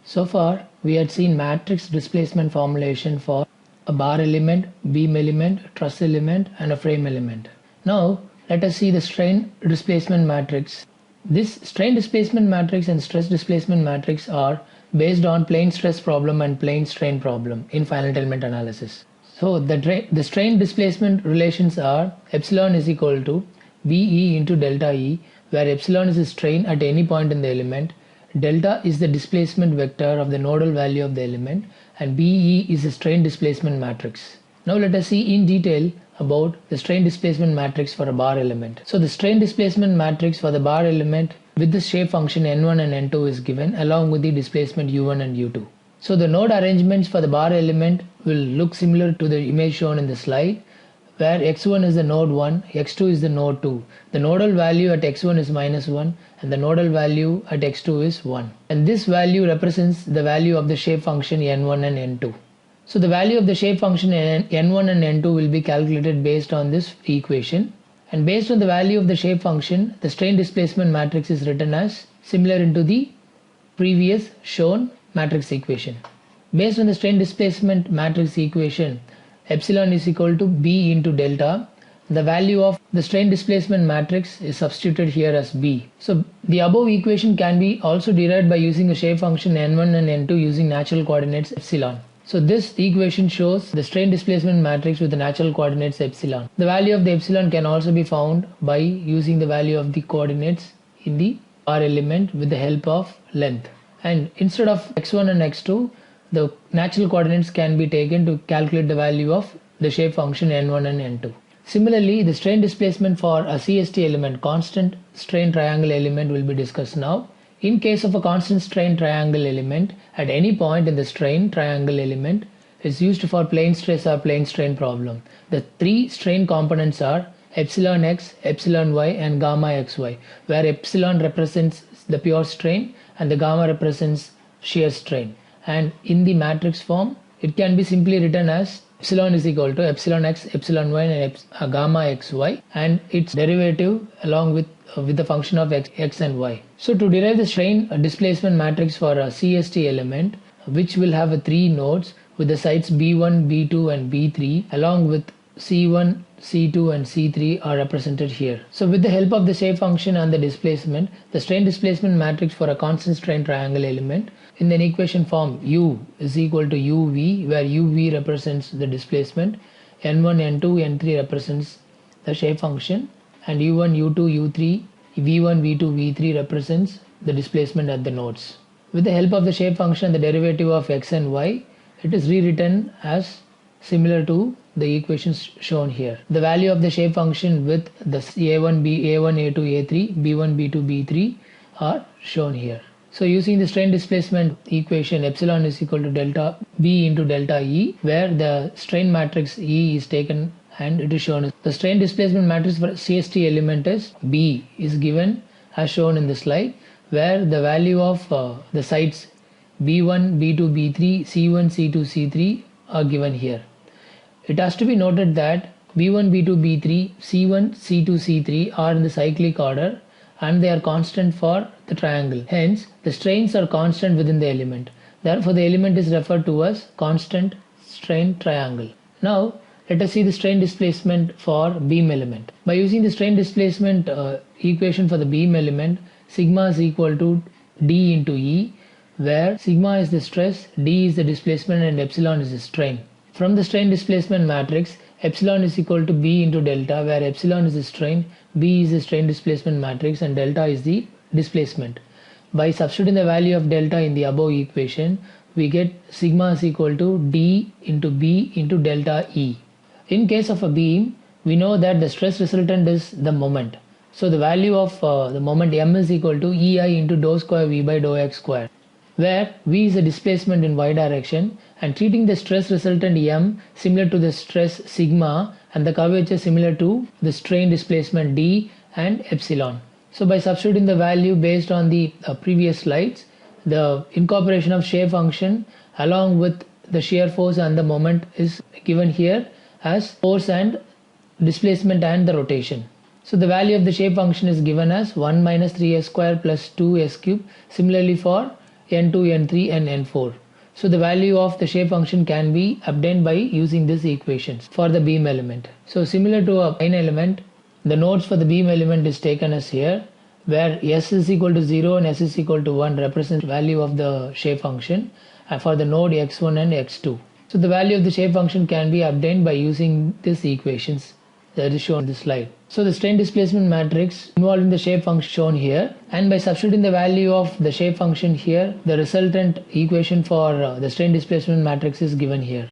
So far, we had seen matrix displacement formulation for a bar element, beam element, truss element, and a frame element. Now, let us see the strain displacement matrix. This strain displacement matrix and stress displacement matrix are based on plane stress problem and plane strain problem in finite element analysis. So, the strain displacement relations are epsilon is equal to BE into delta E, where epsilon is the strain at any point in the element, delta is the displacement vector of the nodal value of the element, and BE is the strain displacement matrix. Now let us see in detail about the strain displacement matrix for a bar element. So the strain displacement matrix for the bar element with the shape function n1 and n2 is given along with the displacement u1 and u2. So the node arrangements for the bar element will look similar to the image shown in the slide, where x1 is the node 1, x2 is the node 2. The nodal value at x1 is -1 and the nodal value at x2 is 1. And this value represents the value of the shape function n1 and n2. So the value of the shape function n1 and n2 will be calculated based on this equation. And based on the value of the shape function, the strain displacement matrix is written as similar into the previous shown matrix equation. Based on the strain displacement matrix equation, epsilon is equal to B into delta. The value of the strain displacement matrix is substituted here as B. So the above equation can be also derived by using a shape function n1 and n2 using natural coordinates epsilon. So this equation shows the strain displacement matrix with the natural coordinates epsilon. The value of the epsilon can also be found by using the value of the coordinates in the bar element with the help of length. And instead of x1 and x2, the natural coordinates can be taken to calculate the value of the shape function n1 and n2. Similarly, the strain displacement for a CST element, constant strain triangle element, will be discussed now. In case of a constant strain triangle element, at any point in the strain triangle element is used for plane stress or plane strain problem. The three strain components are epsilon x, epsilon y, and gamma xy, where epsilon represents the pure strain and the gamma represents shear strain. And in the matrix form, it can be simply written as epsilon is equal to epsilon x, epsilon y, and gamma xy, and its derivative along with the function of x and y. So to derive the strain displacement matrix for a CST element, which will have three nodes with the sites B1, B2, and B3, along with C1, C2, and C3 are represented here. So with the help of the shape function and the displacement, the strain displacement matrix for a constant strain triangle element in an equation form U is equal to UV, where UV represents the displacement, N1, N2, N3 represents the shape function, and U1, U2, U3, V1, V2, V3 represents the displacement at the nodes. With the help of the shape function, the derivative of x and y, it is rewritten as similar to the equations shown here. The value of the shape function with the A1, A1, A2, A3, B1, B2, B3 are shown here. So using the strain displacement equation, epsilon is equal to delta B into delta E, where the strain matrix E is taken and it is shown as the strain displacement matrix for CST element is B is given as shown in the slide, where the value of the sites B1, B2, B3, C1, C2, C3 are given here. It has to be noted that B1, B2, B3, C1, C2, C3 are in the cyclic order and they are constant for the triangle. Hence, the strains are constant within the element. Therefore, the element is referred to as constant strain triangle. Now, let us see the strain displacement for beam element. By using the strain displacement equation for the beam element, sigma is equal to D into E, where sigma is the stress, D is the displacement, and epsilon is the strain. From the strain displacement matrix, epsilon is equal to B into delta, where epsilon is the strain, B is the strain displacement matrix, and delta is the displacement. By substituting the value of delta in the above equation, we get sigma is equal to D into B into delta E. In case of a beam, we know that the stress resultant is the moment. So the value of the moment M is equal to EI into dou square V by dou x square, where V is the displacement in y direction, and treating the stress resultant M similar to the stress sigma and the curvature similar to the strain displacement D and epsilon. So by substituting the value based on the previous slides, the incorporation of shape function along with the shear force and the moment is given here as force and displacement and the rotation. So the value of the shape function is given as 1 minus 3s square plus 2s cube. Similarly for n2, n3 and n4. So the value of the shape function can be obtained by using these equations for the beam element. So similar to a plane element, the nodes for the beam element is taken as here, where s is equal to 0 and s is equal to 1 represent value of the shape function for the node x1 and x2. So the value of the shape function can be obtained by using these equations that is shown in this slide. So the strain displacement matrix involving the shape function shown here, and by substituting the value of the shape function here, the resultant equation for the strain displacement matrix is given here.